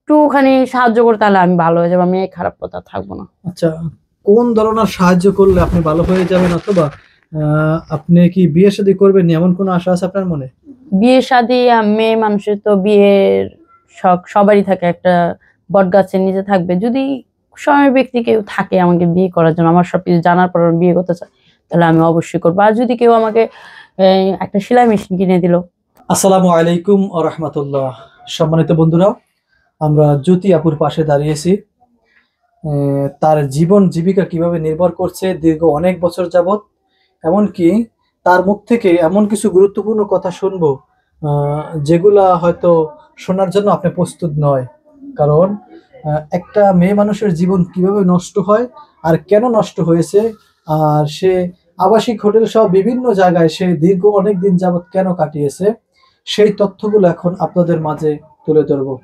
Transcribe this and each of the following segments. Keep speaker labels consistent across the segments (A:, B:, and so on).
A: একটুখানি সাহায্য করে তাহলে আমি ভালো হয়ে যাবো, আমি এই খারাপ কথা থাকবো না।
B: আচ্ছা, কোন ধরনের সাহায্য করলে আপনি ভালো হয়ে যাবেন, অথবা আপনি কি বিয়ে শাদী করবেন এমন কোনো আশা আছে আপনার মনে?
A: বিয়ে শাদী, মেয়ে মানুষের তো বিয়ের শখ সবারই থাকে, একটা বট গাছের নিচে থাকবে। যদি সময় ব্যক্তি কেউ থাকে আমাকে বিয়ে করার জন্য, আমার সবকিছু জানার পর আমি বিয়ে করতে চাই, তাহলে আমি অবশ্যই করবো। আর যদি কেউ আমাকে একটা সেলাই মেশিন কিনে দিল।
B: আসসালামু আলাইকুম ওয়া রাহমাতুল্লাহ। সম্মানিত বন্ধুরা, আমরা জ্যোতি আপুর পাশে দাঁড়িয়েছি। তার জীবন জীবিকা কিভাবে নির্ভর করছে দীর্ঘ অনেক বছর যাবত, এমনকি তার মুখ থেকে এমন কিছু গুরুত্বপূর্ণ কথা শুনবো যেগুলা হয়তো শোনার জন্য আপনি প্রস্তুত নয়। কারণ একটা মেয়ে মানুষের জীবন কিভাবে নষ্ট হয় আর কেন নষ্ট হয়েছে, আর সে আবাসিক হোটেল সহ বিভিন্ন জায়গায় সে দীর্ঘ অনেক দিন যাবত কেন কাটিয়েছে, সেই তথ্যগুলো এখন আপনাদের মাঝে তুলে ধরবো।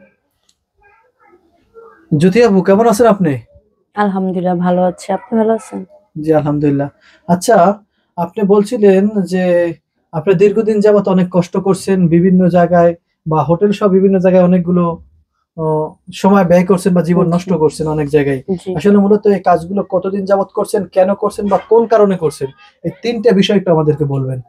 B: জ্যোতি আপু, কেমন আছেন আপনি?
A: আলহামদুলিল্লাহ ভালো আছে, আপনি ভালো আছেন?
B: জি আলহামদুলিল্লাহ। আচ্ছা, আপনি বলছিলেন যে আপনি দীর্ঘদিন যাবত অনেক কষ্ট করছেন বিভিন্ন জায়গায়, বা হোটেল সহ বিভিন্ন জায়গায় অনেকগুলো আহ, সময় ব্যয় করছেন বা জীবন নষ্ট করছেন অনেক জায়গায়।
A: জি,
B: আসলে মূলত এই কাজগুলো কতদিন যাবত করছেন, কেন করছেন, বা কোন কারণে করছেন, এই তিনটা বিষয় একটু আমাদেরকে বলবেন।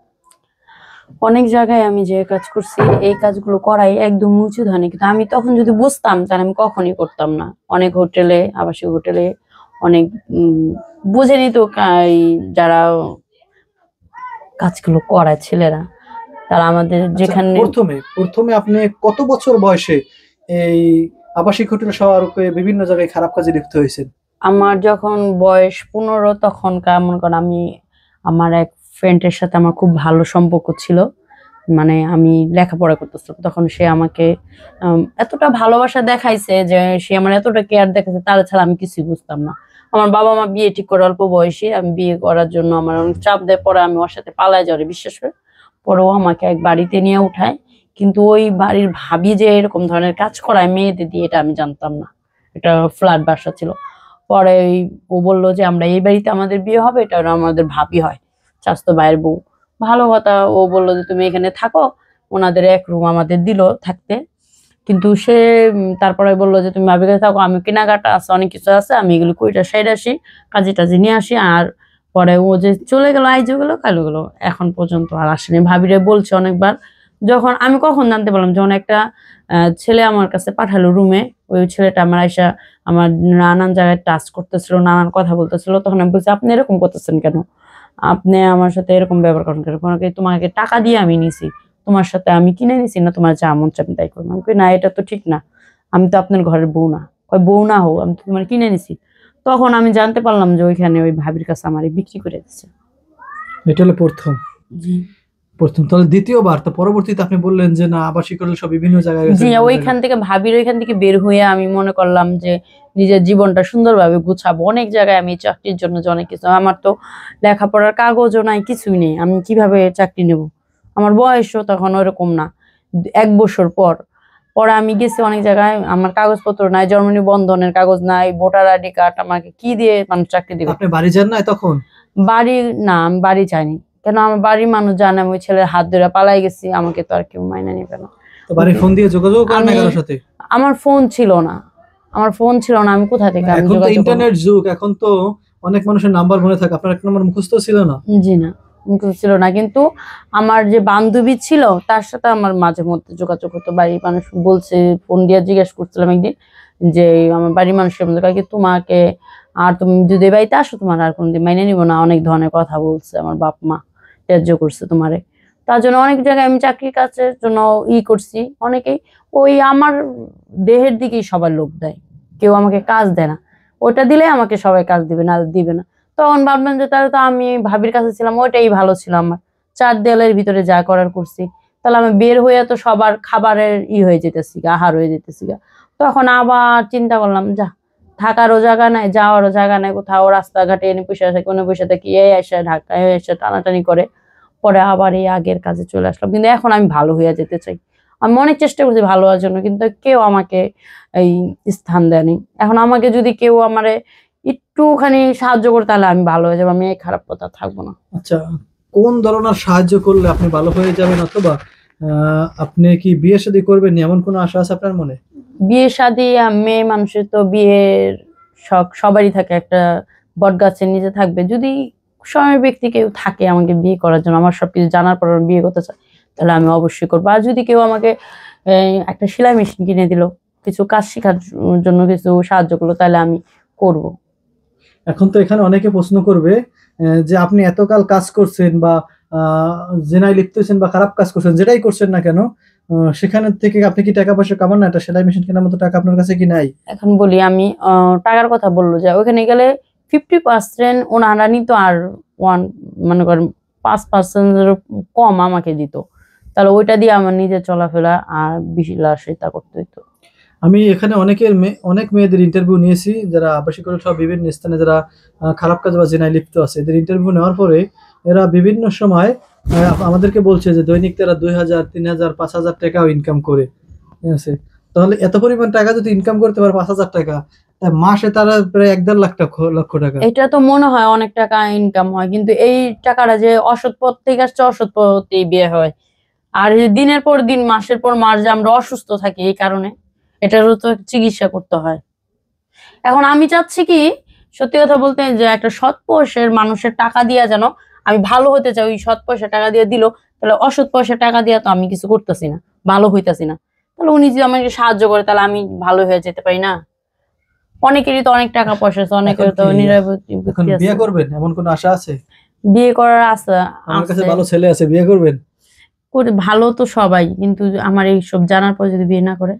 A: অনেক জায়গায় আমি যে কাজ করছি, এই কাজগুলো করাই একদম উচিত হয়নি, কিন্তু আমি তখন যদি বুঝতাম তাহলে আমি কখনই করতাম না। অনেক হোটেলে, আবাসিক হোটেলে অনেক বুঝেনি তো যারা কাজগুলো করায় ছেলেরা, তারা আমাদের
B: আচ্ছা,
A: যেখানে।
B: প্রথমে প্রথমে আপনি কত বছর বয়সে এই আবাসিক হোটেল সহ আরো বিভিন্ন জায়গায় খারাপ কাজে লিপ্ত হয়েছেন?
A: আমার যখন বয়স 15, তখন মনে করেন আমি, আমার এক ফ্রেন্ডের সাথে আমার খুব ভালো সম্পর্ক ছিল। মানে আমি লেখাপড়া করতেছিলাম তখন, সে আমাকে এতটা ভালোবাসা দেখাইছে, যে সে আমার এতটা কেয়ার দেখাইছে, তার ছাড়া আমি কিছুই বুঝতাম না। আমার বাবা মা বিয়ে ঠিক করে অল্প বয়সে, আমি বিয়ে করার জন্য আমার অনেক চাপ দেয়, পরে আমি ওর সাথে পালায় যাওয়ার বিশ্বাস করে পরে ও আমাকে এক বাড়িতে নিয়ে উঠায়। কিন্তু ওই বাড়ির ভাবি যে এরকম ধরনের কাজ করায় মেয়েদের দিয়ে, এটা আমি জানতাম না। এটা ফ্ল্যাট বাসা ছিল। পরে ও বললো যে আমরা এই বাড়িতে আমাদের বিয়ে হবে, এটা আমাদের ভাবি হয়, চাচাতো ভাইয়ের বউ। ভালো কথা, ও বললো যে তুমি এখানে থাকো। ওনাদের এক রুম আমাদের দিল থাকতে। কিন্তু সে তারপরে বললো যে তুমি ভাবির কাছে থাকো, আমি কেনাকাটা আছে, অনেক কিছু আছে, আমি এগুলো কইটা সাইড আসি, কাজে টাজে নিয়ে আসি। আর পরে ও যে চলে গেল, আইজও গেল, কালো গেল, এখন পর্যন্ত আর আসেনি। ভাবিরে বলছে অনেকবার। যখন আমি কখন জানতে পারলাম, যখন একটা ছেলে আমার কাছে পাঠালো রুমে, ওই ছেলেটা আমার আইসা আমার নানান জায়গায় টাচ করতেছিল, নানান কথা বলতেছিল, তখন আমি বলছি আপনি এরকম করতেছেন কেন, আপনি আমার সাথে এরকম ব্যবহার করেন কেন, কারণ কি তোমাকে টাকা দিয়ে আমি নিছি, তোমার সাথে আমি কিনে নিছি না, তোমার যা মন চাই আমি তাই করবো। আমি কই না, এটা তো ঠিক না, আমি তো আপনার ঘরের বউ না। কয় বউ না হোক, আমি তো তোমার কিনে নিছি। তখন আমি জানতে পারলাম যে ওইখানে ওই ভাবির কাছে আমার বিক্রি করে দিচ্ছে।
B: এটা হলো প্রথম।
A: জি,
B: প্রথম, তাহলে দ্বিতীয়বার তো পরবর্তীতে আপনি বললেন যে না, আবাসিক হোটেল সব বিভিন্ন জায়গায় গেছেন,
A: জি,
B: বিভিন্ন
A: ওইখান
B: জায়গায়।
A: থেকে ভাবির ওইখান থেকে বের হয়ে আমি মনে করলাম যে নিজের জীবনটা সুন্দরভাবে গুছাবো। অনেক জায়গায় আমি চাকরির জন্য যে অনেক কিছু, আমার তো লেখাপড়ার কাগজও নাই, কিছুই নেই, আমি কিভাবে চাকরি নেব? আমার বয়সও তখন ওরকম না। 1 বছর পর পরে আমি গেছি অনেক জায়গায়, আমার কাগজপত্র নাই, জন্ম নিবন্ধনের কাগজ নাই, ভোটার আইডি কার্ড, আমাকে কি দিয়ে মানুষ চাকরি দিবে?
B: আপনি বাড়ি যান নাই তখন?
A: বাড়ি, না আমি বাড়ি চাইনি। কেন, আমার বাড়ির মানুষ জানে আমি ওই ছেলের হাত ধরে পালাই গেছি, আমাকে তো আর কেউ মাইনে নেবে না।
B: তো বাড়ির ফোন দিয়ে যোগাযোগ করেন না
A: আমি,
B: কারোর সাথে?
A: আমার ফোন ছিল না, আমার ফোন ছিল না, আমি কোথা থেকে আমি
B: এখন তো
A: যোগাযোগ করবো?
B: ইন্টারনেট যুগ, এখন তো অনেক মানুষের নাম্বার মনে থাকে, আপনার এক নম্বর মুখস্থ ছিল না?
A: জি না, মুখস্থ ছিল না, কিন্তু আমার যে বান্ধবী ছিল তার সাথে আমার মাঝে মধ্যে যোগাযোগ হতো। বাড়ির মানুষ বলছে, ফোন দিয়ে জিজ্ঞেস করছিলাম একদিন যে আমার বাড়ির মানুষের মধ্যে কি তোমাকে, আর তুমি যদি এই বাড়িতে আসো তোমার আর কোনোদিন মাইনে নিবো না, অনেক ধরনের কথা বলছে আমার বাপ মা, ত্যায্য করছে তোমারে। তার জন্য অনেক জায়গায় আমি চাকরির কাজের জন্য করছি। অনেকেই ওই আমার দেহের দিকেই সবার লোক দেয়, কেউ আমাকে কাজ দেয় না। ওটা দিলে আমাকে সবাই কাজ দিবে, না দিবে না। তখন ভাবলাম যে তাহলে তো আমি ভাবির কাছে ছিলাম, ওইটাই ভালো ছিল আমার, 4 দেয়ালের ভিতরে যা করার করছি। তাহলে আমি বের হয়ে তো সবার খাবারের হয়ে যেতেছি গা, আহার হয়ে যেতেছি গা। তখন আবার চিন্তা করলাম, যা, থাকারও জায়গা নাই, যাওয়ারও জায়গা নাই, কোথাও রাস্তাঘাটে এনে পয়সা থাকে, কোনো পয়সা থাকি, এই এসে ঢাকায় এসে টানাটানি করে। পরে আবার এই আগের কাজে চলে আসলাম, কিন্তু এখন আমি ভালো হয়ে যেতে চাই। আমি অনেক চেষ্টা করছি ভালো হওয়ার জন্য, কিন্তু কেউ আমাকে এই স্থান দেয়নি। এখন আমাকে যদি কেউ আমারে একটুখানি সাহায্য করে তাহলে আমি ভালো হয়ে যাবো, আমি এই খারাপ কথা থাকবো না।
B: আচ্ছা, কোন ধরনের সাহায্য করলে আপনি ভালো হয়ে যাবেন, অথবা আপনি কি বিয়ে শাদী করবেন এমন কোনো আশা আছে আপনার মনে?
A: বিয়ে শাদী মেয়ে মানুষের তো বিয়ের শখ সবারই থাকে, একটা বট গাছের নিচে থাকবে। যদি সময় ব্যক্তি কেউ থাকে আমাকে বিয়ে করার জন্য, আমার সবকিছু জানার পর আমি বিয়ে করতে চাই, তাহলে আমি অবশ্যই করবো। আর যদি কেউ আমাকে একটা সেলাই মেশিন কিনে দিল, কিছু কাজ শেখার জন্য কিছু সাহায্য করলো, তাহলে আমি করব।
B: এখন তো এখানে অনেকে প্রশ্ন করবে যে আপনি এতকাল কাজ করছেন বা জেনায় লিপ্তেছেন বা খারাপ কাজ করছেন, যেটাই করছেন না কেন, সেখানে থেকে আপনি কি টাকা পয়সা কামান না? একটা সেলাই মেশিন কেনার মতো টাকা আপনার কাছে কি নাই?
A: এখন বলি আমি, টাকার কথা বললো যে ওখানে গেলে 50% ওনারা নিত, আর মনে করেন 5% কম আমাকে দিত, তাহলে ওইটা দিয়ে আমার নিজের চলাফেরা আর বিলাসিতা করতে হইতো।
B: আমি এখানে অনেক মেয়েদের ইন্টারভিউ নিয়েছি, যারা আবাসিক সহ বিভিন্ন স্থানে যারা খারাপ কাজ বা জেনায় লিপ্ত আছে। এদের ইন্টারভিউ নেওয়ার পরে এরা বিভিন্ন সময় আমাদেরকে বলছে যে দৈনিক তারা 2000, 3000, 5000 টাকাও ইনকাম করে। ঠিক আছে, তাহলে এত পরিমাণ টাকা যদি ইনকাম করতে পারে 5000 টাকা, মাসে তারা প্রায় 1.5 লক্ষ টাকা।
A: এটা তো মনে হয় অনেক টাকা ইনকাম হয়, কিন্তু এই টাকাটা যে অসৎ পথ থেকে আসছে, অসৎ পথেই বিয়ে হয়। আর এই দিনের পর দিন, মাসের পর মাস যে আমরা অসুস্থ থাকি, এই কারণে এটারও তো চিকিৎসা করতে হয়। এখন আমি চাচ্ছি কি, সত্যি কথা বলতে, যে একটা সৎ পয়সার মানুষের টাকা দিয়া যেন আমি ভালো হতে চাই, ওই সৎ পয়সা টাকা দিয়ে দিল, তাহলে অসৎ পয়সা টাকা দিয়া তো আমি কিছু করতেছি না, ভালো হইতাছি না। তাহলে উনি যদি আমাকে সাহায্য করে, তাহলে আমি ভালো হয়ে যেতে পারি না? অনেকেরই তো অনেক টাকা পয়সা আছে, অনেকের তো
B: এখন
A: নিরাপত্তি
B: বিয়ে
A: আছে।
B: করবেন এমন কোনো আশা আছে?
A: বিয়ে করার আশা
B: আমার কাছে
A: আছে।
B: ভালো ছেলে আছে, বিয়ে করবেন?
A: ভালো তো সবাই, কিন্তু আমার এই সব জানার পর যদি বিয়ে না করে।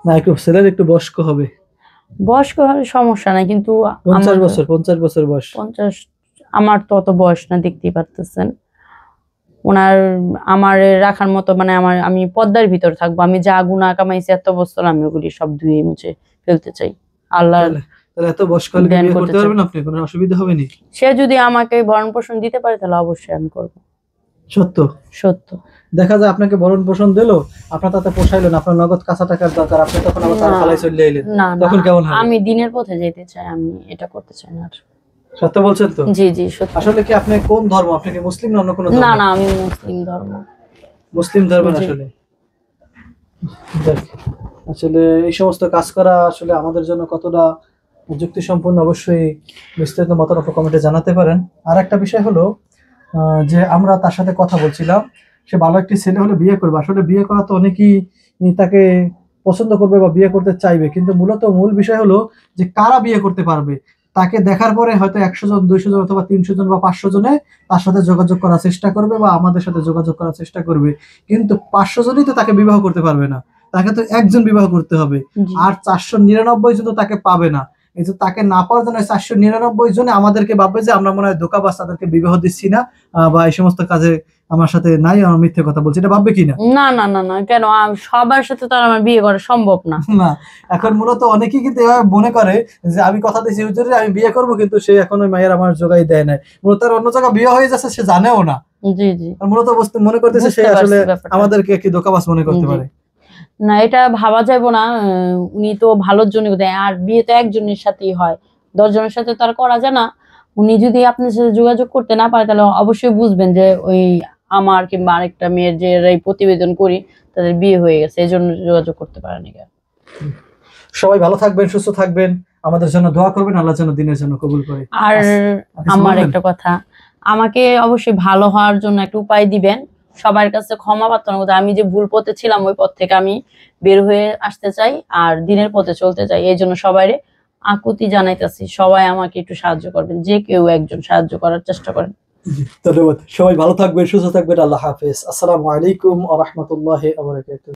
B: না, একটু ছেলের একটু বয়স্ক হবে।
A: বয়স্ক হলে সমস্যা নাই, কিন্তু
B: 50 বছর বয়স।
A: 50, আমার তো অত বয়স না, দেখতেই পারতেছেন। ওনার আমার রাখার মতো, মানে আমি পর্দার ভিতর থাকবো। আমি যা গুনাহ কামাইছি এত বছর, আমি ওগুলি সব ধুয়ে মুছে ফেলতে চাই। আল্লাহ
B: তাহলে এত বয়স্ক হলে বিয়ে করতে পারবেন আপনি? কোনো অসুবিধা হবে না?
A: সে যদি আমাকে ভরণ পোষণ দিতে পারে, তাহলে অবশ্যই আমি করব।
B: সত্য
A: সত্য।
B: দেখা যায় আপনাকে ভরণ পোষণ দিলো, আপনার তাতে পোষাইলো না, আপনার নগদ কাঁচা টাকার দরকার, আপনি তখন আবার তার ফালাই চলে এলেন,
A: না
B: তখন কেমন হবে?
A: আমি দিনের পথে যেতে চাই, আমি এটা করতে চাই না।
B: সত্য বলছেন তো?
A: জি জি সত্য।
B: আসলে কি আপনি কোন ধর্ম? আপনি কি মুসলিম না অন্য কোনো ধর্ম?
A: না না, আমি মুসলিম ধর্ম।
B: মুসলিম ধর্মের আসলে দেখ, আসলে এই সমস্ত কাজ করা আসলে আমাদের জন্য কতটা যুক্তি সম্পন্ন, অবশ্যই বিস্তারিত মতামত কমেন্টে জানাতে পারেন। আর একটা বিষয় হলো যে আমরা তার সাথে কথা বলছিলাম, সে ভালো একটি ছেলে হলে বিয়ে করবে। আসলে বিয়ে করা তো অনেকেই তাকে পছন্দ করবে বা বিয়ে করতে চাইবে, কিন্তু মূল বিষয় হলো যে কারা বিয়ে করতে পারবে। তাকে দেখার পরে হয়তো 100 জন, 200 জন অথবা 300 জন বা 500 জনে তার সাথে যোগাযোগ করার চেষ্টা করবে বা আমাদের সাথে যোগাযোগ করার চেষ্টা করবে, কিন্তু 500 জনই তো তাকে বিবাহ করতে পারবে না। তাকে তো একজন বিবাহ করতে হবে, আর 499 জন তো তাকে পাবে না। এই যে তাকে না পাওয়ার জন্য 499 জনে আমাদেরকে ভাববে যে আমরা মনে হয় ধোঁকাবাজ, তাদেরকে বিবাহ দিচ্ছি না বা এই সমস্ত কাজে আমার সাথে নাই, আমার মিথ্যে কথা বলছি, এটা ভাববে কিনা?
A: না না না না, কেন? সবার সাথে তো আর আমার বিয়ে করা সম্ভব না।
B: না, এখন মূলত অনেকেই কিন্তু এভাবে মনে করে যে আমি কথা দিয়েছি হুজুরে আমি বিয়ে করবো, কিন্তু সে এখন ওই মায়ের আমার জোগাই দেয় নাই, মূলত তার অন্য জায়গায় বিয়ে হয়ে যাচ্ছে, সে জানেও না।
A: জি জি,
B: মূলত মনে করতেছে সে আসলে আমাদেরকে একটি ধোঁকাবাজ মনে করতে পারে।
A: না, এটা ভাবা যাবে না। উনি তো ভালোর জন্য দেয়, আর বিয়ে তো একজনের সাথেই হয়, 10 জনের সাথে তো আর করা যায় না। উনি যদি আপনার সাথে যোগাযোগ করতে না পারে, তাহলে অবশ্যই বুঝবেন যে ওই আমার কিংবা আরেকটা মেয়ের যে এই প্রতিবেদন করি, তাদের বিয়ে হয়ে গেছে, এই জন্য যোগাযোগ করতে পারেনি।
B: সবাই ভালো থাকবেন, সুস্থ থাকবেন, আমাদের জন্য দোয়া করবেন, আল্লাহ যেন দিনের জন্য কবুল করে।
A: আর আমার একটা কথা, আমাকে অবশ্যই ভালো হওয়ার জন্য একটা উপায় দিবেন, সবার কাছে ক্ষমা প্রার্থনা করতে। আমি যে ভুল পথে ছিলাম, ওই পথ থেকে আমি বের হয়ে আসতে চাই আর দিনের পথে চলতে চাই। এই জন্য সবাই আকুতি জানাইতেছি, সবাই আমাকে একটু সাহায্য করবেন, যে কেউ একজন সাহায্য করার চেষ্টা করেন।
B: ধন্যবাদ। সবাই ভালো থাকবেন, সুস্থ থাকবেন। আল্লাহ হাফেজ। আসসালামু আলাইকুম ওয়া রাহমাতুল্লাহি ওয়া বারাকাতুহু।